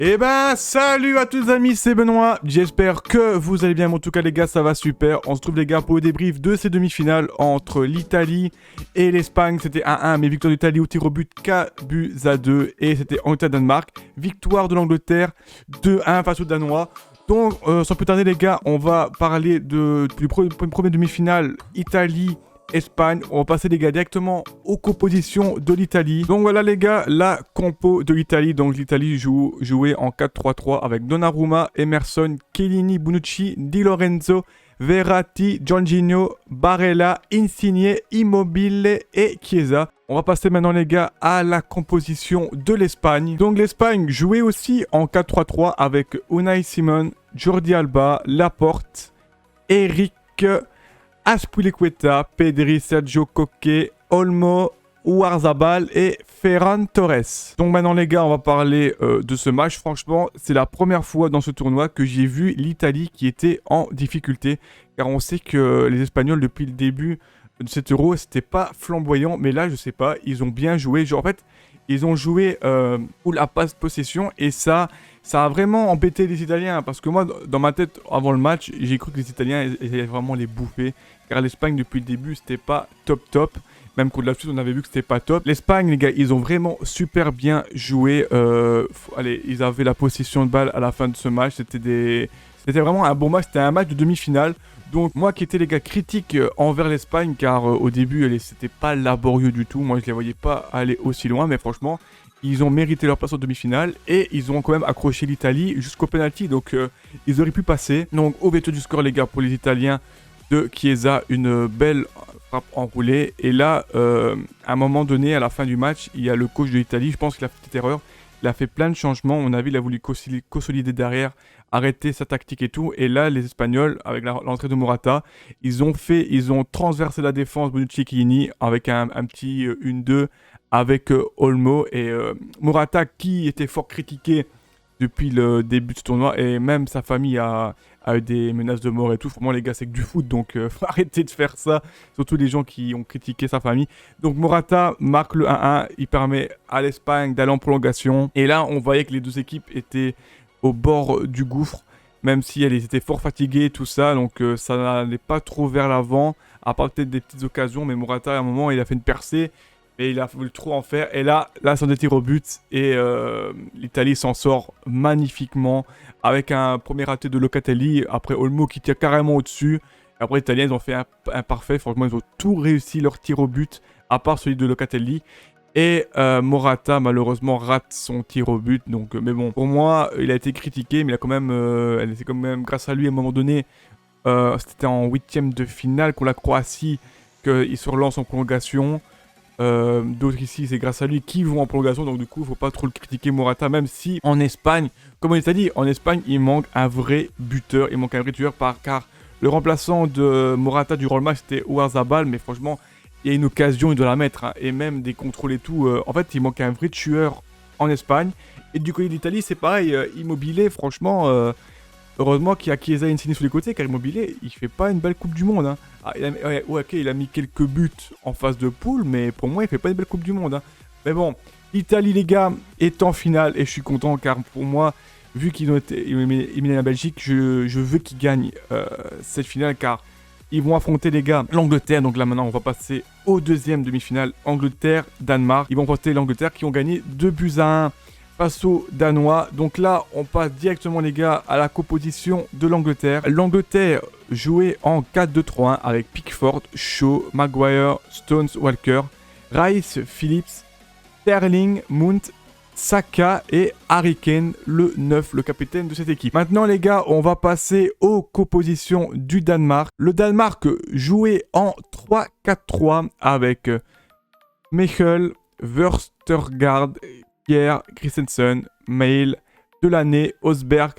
Eh ben, salut à tous les amis, c'est Benoît, j'espère que vous allez bien, mais en tout cas les gars, ça va super. On se trouve les gars pour le débrief de ces demi-finales entre l'Italie et l'Espagne. C'était 1-1, mais victoire d'Italie au tir au but 4-2, et c'était Angleterre-Danemark. Victoire de l'Angleterre 2-1 face aux Danois. Donc, sans plus tarder les gars, on va parler du premier demi-finale Italie-Espagne. On va passer les gars directement aux compositions de l'Italie. Donc voilà les gars, la compo de l'Italie. Donc l'Italie jouait en 4-3-3 avec Donnarumma, Emerson, Chiellini, Bonucci, Di Lorenzo, Verratti, Jorginho, Barella, Insigne, Immobile et Chiesa. On va passer maintenant les gars à la composition de l'Espagne. Donc l'Espagne jouait aussi en 4-3-3 avec Unai Simon, Jordi Alba, Laporte, Eric, Azpilicueta, Pedri, Sergio Coque, Olmo, Oyarzabal et Ferran Torres. Donc maintenant les gars, on va parler de ce match. Franchement, c'est la première fois dans ce tournoi que j'ai vu l'Italie qui était en difficulté. Car on sait que les Espagnols, depuis le début de cet Euro, c'était pas flamboyant. Mais là, je sais pas, ils ont bien joué. Genre en fait, ils ont joué pour la passe possession et ça a vraiment embêté les Italiens. Parce que moi, dans ma tête, avant le match, j'ai cru que les Italiens allaient vraiment les bouffer. Car l'Espagne, depuis le début, c'était pas top. Même contre la Suisse, on avait vu que c'était pas top. L'Espagne, les gars, ils ont vraiment super bien joué. Allez, ils avaient la possession de balle à la fin de ce match. C'était vraiment un bon match. C'était un match de demi-finale. Donc moi qui étais les gars critique envers l'Espagne, car au début c'était pas laborieux du tout, moi je les voyais pas aller aussi loin, mais franchement ils ont mérité leur place en demi-finale et ils ont quand même accroché l'Italie jusqu'au penalty, donc ils auraient pu passer. Donc au veto du score les gars pour les Italiens de Chiesa, une belle frappe enroulée, et là à un moment donné à la fin du match, il y a le coach de l'Italie, je pense qu'il a fait une petite erreur. Il a fait plein de changements, on a vu, il a voulu consolider derrière, arrêter sa tactique et tout. Et là, les Espagnols, avec l'entrée de Morata, ils ont transversé la défense Bonucci et Chiellini avec un petit 1-2 avec Olmo. Et Morata, qui était fort critiqué depuis le début de ce tournoi, et même sa famille a eu des menaces de mort et tout. Vraiment les gars, c'est que du foot, donc faut arrêter de faire ça, surtout les gens qui ont critiqué sa famille. Donc Morata marque le 1-1, il permet à l'Espagne d'aller en prolongation, et là on voyait que les deux équipes étaient au bord du gouffre, même si elles étaient fort fatiguées, tout ça, donc ça n'allait pas trop vers l'avant, à part peut-être des petites occasions, mais Morata à un moment il a fait une percée, et il a voulu trop en faire. Et là c'est des tirs au but. Et l'Italie s'en sort magnifiquement. Avec un premier raté de Locatelli. Après Olmo qui tire carrément au-dessus. Et après les Italiens ils ont fait un parfait. Franchement ils ont tout réussi leur tir au but. À part celui de Locatelli. Et Morata malheureusement rate son tir au but. Donc, mais bon, pour moi il a été critiqué. Mais il a quand même, grâce à lui à un moment donné. C'était en 8e de finale contre la Croatie qu'il se relance en prolongation. D'autres ici, c'est grâce à lui qu'ils vont en prolongation, donc du coup, il faut pas trop le critiquer Morata, même si en Espagne, comme on t'a dit, en Espagne, il manque un vrai buteur, car le remplaçant de Morata durant le match, c'était Oyarzabal, mais franchement, il y a une occasion, il doit la mettre, hein, et même des contrôles et tout. En fait, il manque un vrai tueur en Espagne, et du côté de l'Italie, c'est pareil, Immobile, franchement... Heureusement qu'il y a Chiesa et Insigne sur les côtés, car Immobile, il fait pas une belle Coupe du Monde. Hein. Ah, il a mis quelques buts en phase de poule, mais pour moi, il fait pas une belle Coupe du Monde. Hein. Mais bon, l'Italie, les gars, est en finale, et je suis content, car pour moi, vu qu'ils ont été éliminés la Belgique, je veux qu'ils gagnent cette finale, car ils vont affronter, les gars, l'Angleterre. Donc là, maintenant, on va passer au deuxième demi-finale, Angleterre-Danemark. Ils vont affronter l'Angleterre, qui ont gagné 2-1. Face aux Danois. Donc là, on passe directement, les gars, à la composition de l'Angleterre. L'Angleterre jouait en 4-2-3-1 avec Pickford, Shaw, Maguire, Stones, Walker, Rice, Phillips, Sterling, Mount, Saka et Harry Kane, le 9, le capitaine de cette équipe. Maintenant, les gars, on va passer aux compositions du Danemark. Le Danemark jouait en 3-4-3 avec Michel, Vestergaard, Pierre, Christensen, Mail, Delaney, Osberg,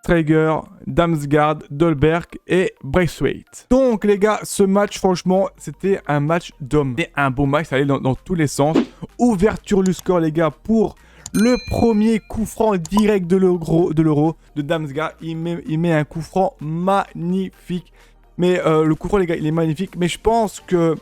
Straeger, Damsgaard, Dolberg et Braithwaite. Donc les gars, ce match franchement, c'était un match d'hommes. C'était un beau match, ça allait dans tous les sens. Ouverture du score les gars pour le premier coup franc direct de l'euro de Damsgaard. Il met un coup franc magnifique. Mais le coup franc les gars, il est magnifique. Mais je pense que...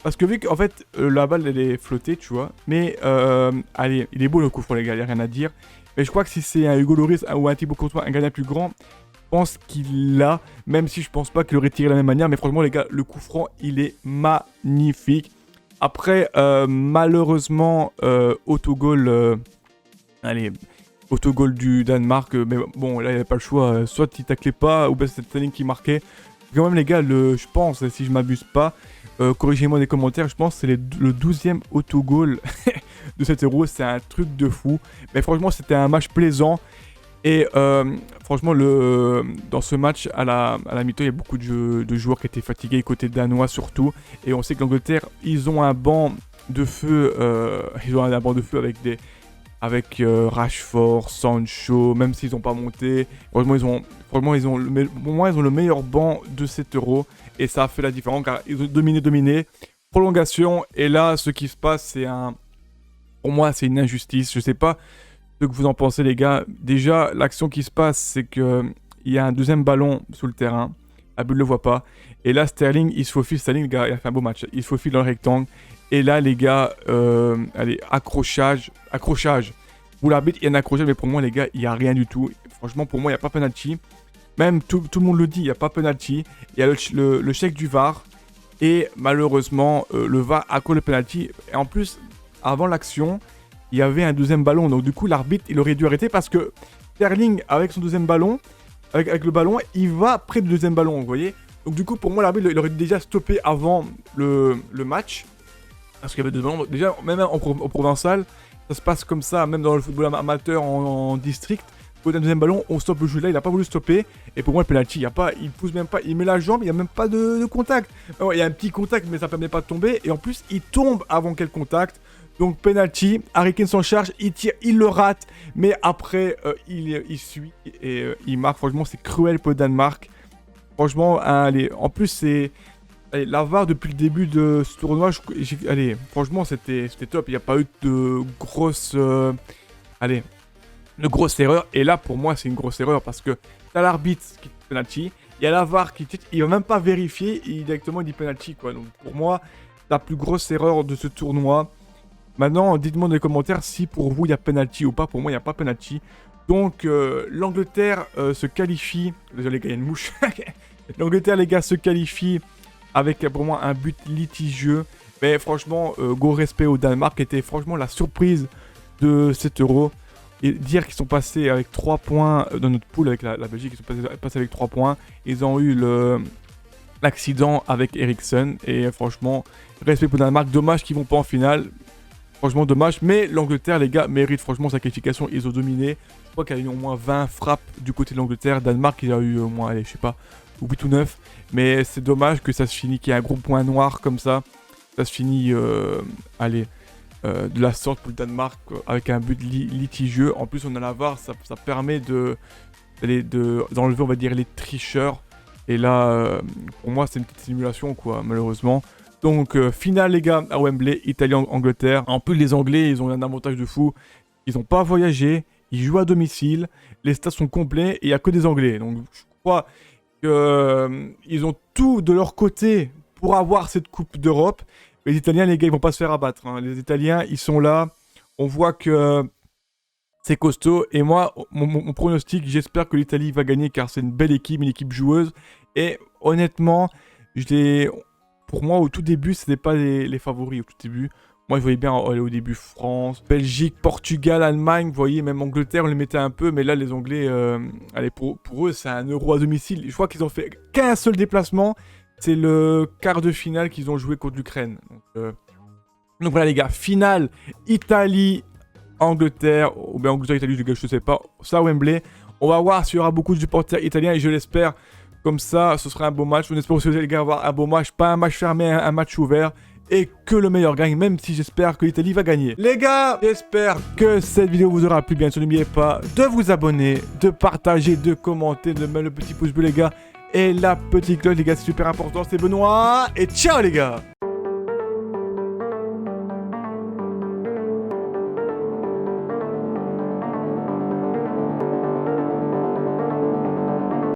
Parce que vu qu'en fait, la balle elle est flottée, tu vois. Mais allez, il est beau le coup franc les gars, il n'y a rien à dire. Mais je crois que si c'est un Hugo Lloris ou un Thibaut Courtois, un gardien plus grand, je pense qu'il l'a. Même si je pense pas qu'il aurait tiré de la même manière. Mais franchement, les gars, le coup franc, il est magnifique. Après, malheureusement, autogol. Autogol du Danemark. Mais bon, là, il n'y avait pas le choix. Soit il taclait pas, ou bien c'était Sterling qui marquait. Quand même, les gars, je pense, si je m'abuse pas, corrigez-moi dans les commentaires, je pense que c'est le 12e autogol de cet Euro. C'est un truc de fou. Mais franchement, c'était un match plaisant. Et franchement, dans ce match, à la mi-temps, il y a beaucoup de joueurs qui étaient fatigués, côté danois surtout. Et on sait que l'Angleterre, ils ont un banc de feu. Ils ont un banc de feu avec Rashford, Sancho, même s'ils n'ont pas monté. Franchement, ils ont le meilleur banc de cet Euro. Et ça a fait la différence car ils ont dominé. Prolongation. Et là, ce qui se passe, pour moi, c'est une injustice. Je sais pas ce que vous en pensez, les gars. Déjà, l'action qui se passe, c'est qu'il y a un deuxième ballon sous le terrain. Abul ne le voit pas. Et là, Sterling, il se faufile. Sterling, les gars, il a fait un beau match. Il se faufile dans le rectangle. Et là, les gars, allez, accrochage. Pour l'arbitre, il y a un accrochage, mais pour moi, les gars, il n'y a rien du tout. Franchement, pour moi, il n'y a pas penalty. Même tout le monde le dit, il n'y a pas penalty. Il y a le chèque du VAR. Et malheureusement, le VAR accorde le penalty. Et en plus, avant l'action, il y avait un deuxième ballon. Donc du coup, l'arbitre, il aurait dû arrêter parce que Sterling, avec son deuxième ballon, avec le ballon, il va près du deuxième ballon, vous voyez. Donc du coup, pour moi, l'arbitre, il aurait déjà stoppé avant le match. Parce qu'il y avait deux ballons. Déjà, même au provincial, ça se passe comme ça, même dans le football amateur en district. Au deuxième ballon, on stoppe le jeu là, il n'a pas voulu stopper. Et pour moi, le penalty, il pousse même pas, il met la jambe, il n'y a même pas de contact. Il y a un petit contact, mais ça ne permet pas de tomber. Et en plus, il tombe avant quel contact. Donc penalty, Harry Kane s'en charge, il tire, il le rate. Mais après, il suit et il marque. Franchement, c'est cruel pour le Danemark. Franchement, allez, en plus, c'est... Allez, la VAR depuis le début de ce tournoi, allez, franchement, c'était top. Il n'y a pas eu de grosses... de grosses erreurs. Et là, pour moi, c'est une grosse erreur parce que t'as l'arbitre qui dit penalty, il y a la VAR qui dit, il va même pas vérifier, directement il dit penalty, quoi. Donc pour moi, la plus grosse erreur de ce tournoi. Maintenant, dites-moi dans les commentaires si pour vous il y a penalty ou pas. Pour moi, il n'y a pas penalty. Donc l'Angleterre se qualifie. Désolé, les gars, il y a une mouche. L'Angleterre, les gars, se qualifie avec pour moi un but litigieux. Mais franchement, gros respect au Danemark, qui était franchement la surprise de cet Euro. Et dire qu'ils sont passés avec 3 points dans notre poule avec la Belgique, ils sont passés avec 3 points. Ils ont eu l'accident avec Eriksen. Et franchement, respect pour le Danemark. Dommage qu'ils ne vont pas en finale. Franchement, dommage. Mais l'Angleterre, les gars, mérite franchement sa qualification. Ils ont dominé. Je crois qu'il y a eu au moins 20 frappes du côté de l'Angleterre. Danemark, il y a eu au moins, allez, je sais pas, 8 ou 9. Mais c'est dommage que ça se finit, qu'il y ait un gros point noir comme ça. Ça se finit, de la sorte pour le Danemark avec un but litigieux. En plus, on a la VAR, ça permet d'enlever, on va dire, les tricheurs. Et là, pour moi, c'est une petite simulation, quoi, malheureusement. Donc, finale, les gars, à Wembley, Italie-Angleterre. En plus, les Anglais, ils ont un avantage de fou. Ils n'ont pas voyagé, ils jouent à domicile, les stades sont complets et il n'y a que des Anglais. Donc, je crois qu'ils ont tout de leur côté pour avoir cette Coupe d'Europe. Les Italiens, les gars, ils vont pas se faire abattre. Hein. Les Italiens, ils sont là. On voit que c'est costaud. Et moi, mon pronostic, j'espère que l'Italie va gagner car c'est une belle équipe, une équipe joueuse. Et honnêtement, pour moi, au tout début, ce n'était pas les favoris. Au tout début, moi, je voyais bien au début France, Belgique, Portugal, Allemagne. Vous voyez, même Angleterre, on les mettait un peu. Mais là, les Anglais, allez, pour eux, c'est un Euro à domicile. Je crois qu'ils ont fait qu'un seul déplacement. C'est le quart de finale qu'ils ont joué contre l'Ukraine. Donc voilà les gars, finale Italie-Angleterre, ou bien Angleterre-Italie, je ne sais pas, ça Wembley. On va voir s'il y aura beaucoup de supporters italiens et je l'espère. Comme ça, ce sera un beau match. On espère aussi les gars avoir un beau match, pas un match fermé, un match ouvert. et que le meilleur gagne, même si j'espère que l'Italie va gagner. Les gars, j'espère que cette vidéo vous aura plu. Bien sûr, n'oubliez pas de vous abonner, de partager, de commenter, de mettre le petit pouce bleu les gars, et la petite cloche les gars, c'est super important. C'est Benoît, et ciao les gars.